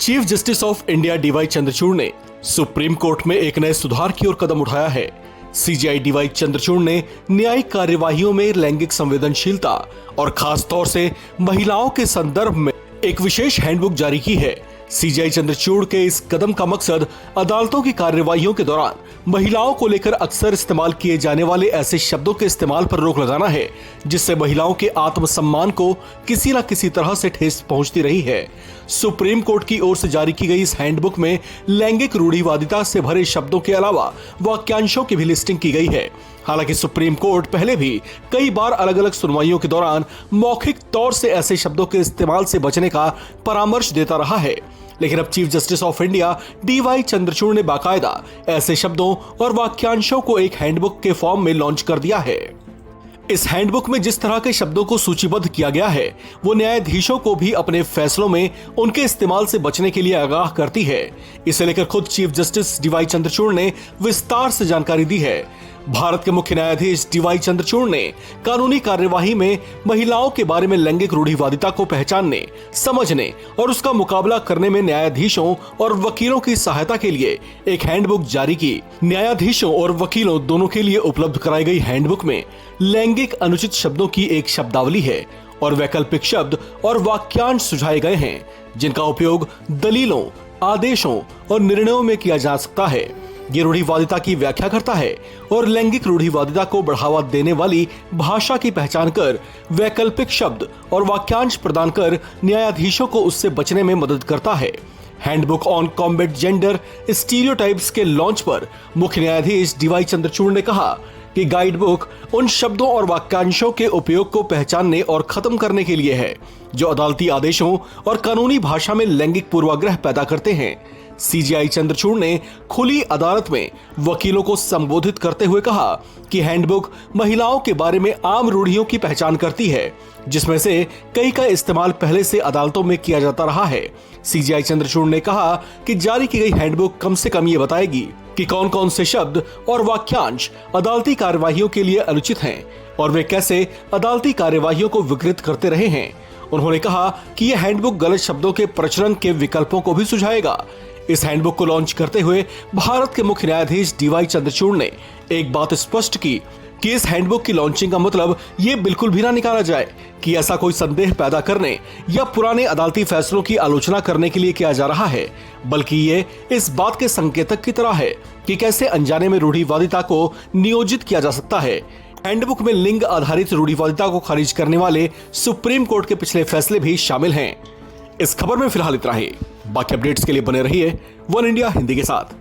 Chief justice of India DY Chandrachud ने supreme court में एक नए सुधार की ओर कदम उठाया है। सीजेआई डीवाई चंद्रचूड़ ने न्यायिक कार्यवाहियों में लैंगिक संवेदनशीलता और खास तौर से महिलाओं के संदर्भ में एक विशेष हैंडबुक जारी की है। सीजेआई चंद्रचूड़ के इस कदम का मकसद अदालतों की कार्यवाहियों के दौरान महिलाओं को लेकर अक्सर इस्तेमाल किए जाने वाले ऐसे शब्दों के इस्तेमाल पर रोक लगाना है, जिससे महिलाओं के आत्मसम्मान को किसी न किसी तरह से ठेस पहुंचती रही है। सुप्रीम कोर्ट की ओर से जारी की गई इस हैंडबुक में लैंगिक रूढ़िवादिता से भरे शब्दों के अलावा वाक्यांशों की भी लिस्टिंग की गई है। हालांकि सुप्रीम कोर्ट पहले भी कई बार अलग अलग सुनवाइयों के दौरान मौखिक तौर से ऐसे शब्दों के इस्तेमाल से बचने का परामर्श देता रहा है, लेकिन अब chief justice of India DY Chandrachud ने बाकायदा ऐसे शब्दों और वाक्यांशों को एक हैंडबुक के फॉर्म में लॉन्च कर दिया है। इस हैंडबुक में जिस तरह के शब्दों को सूचीबद्ध किया गया है, वो न्यायाधीशों को भी अपने फैसलों में उनके इस्तेमाल से बचने के लिए आगाह करती है। इसे लेकर खुद चीफ जस्टिस डीवाई चंद्रचूड़ ने विस्तार से जानकारी दी है। भारत के मुख्य न्यायाधीश डीवाई चंद्रचूड़ ने कानूनी कार्यवाही में महिलाओं के बारे में लैंगिक रूढ़िवादिता को पहचानने, समझने और उसका मुकाबला करने में न्यायाधीशों और वकीलों की सहायता के लिए एक हैंडबुक जारी की। न्यायाधीशों और वकीलों दोनों के लिए उपलब्ध कराई गई हैंडबुक में लैंगिक अनुचित शब्दों की एक शब्दावली है और वैकल्पिक शब्द और वाक्यांश सुझाए गए हैं, जिनका उपयोग दलीलों, आदेशों और निर्णयों में किया जा सकता है। ये रूढ़िवादिता की व्याख्या करता है और लैंगिक रूढ़िवादिता को बढ़ावा देने वाली भाषा की पहचान कर वैकल्पिक शब्द और वाक्यांश प्रदान कर न्यायाधीशों को उससे बचने में मदद करता है। Handbook on combat gender stereotypes के लॉन्च पर मुख्य न्यायाधीश डीवाई चंद्रचूड़ ने कहा कि गाइड बुक उन शब्दों और वाक्यांशों के उपयोग को पहचानने और खत्म करने के लिए है जो अदालती आदेशों और कानूनी भाषा में लैंगिक पूर्वाग्रह पैदा करते हैं। सीजेआई चंद्रचूड़ ने खुली अदालत में वकीलों को संबोधित करते हुए कहा कि हैंडबुक महिलाओं के बारे में आम रूढ़ियों की पहचान करती है, जिसमें से कई का इस्तेमाल पहले से अदालतों में किया जाता रहा है। सीजेआई चंद्रचूड़ ने कहा कि जारी की गई हैंडबुक कम से कम ये बताएगी कि कौन कौन से शब्द और वाक्यांश अदालती कार्यवाहियों के लिए अनुचित हैं और वे कैसे अदालती कार्यवाहियों को विकृत करते रहे हैं। उन्होंने कहा कि यह हैंडबुक गलत शब्दों के प्रचलन के विकल्पों को भी सुझाएगा। इस हैंडबुक को लॉन्च करते हुए भारत के मुख्य न्यायाधीश डीवाई चंद्रचूड़ ने एक बात स्पष्ट की कि इस हैंडबुक की लॉन्चिंग का मतलब ये बिल्कुल भी ना निकाला जाए कि ऐसा कोई संदेह पैदा करने या पुराने अदालती फैसलों की आलोचना करने के लिए किया जा रहा है, बल्कि ये इस बात के संकेतक की तरह है कि कैसे अनजाने में रूढ़िवादिता को नियोजित किया जा सकता है। हैंडबुक में लिंग आधारित रूढ़िवादिता को खारिज करने वाले सुप्रीम कोर्ट के पिछले फैसले भी शामिल हैं। इस खबर में फिलहाल इतना ही। बाकी अपडेट्स के लिए बने रहिए वन इंडिया हिंदी के साथ।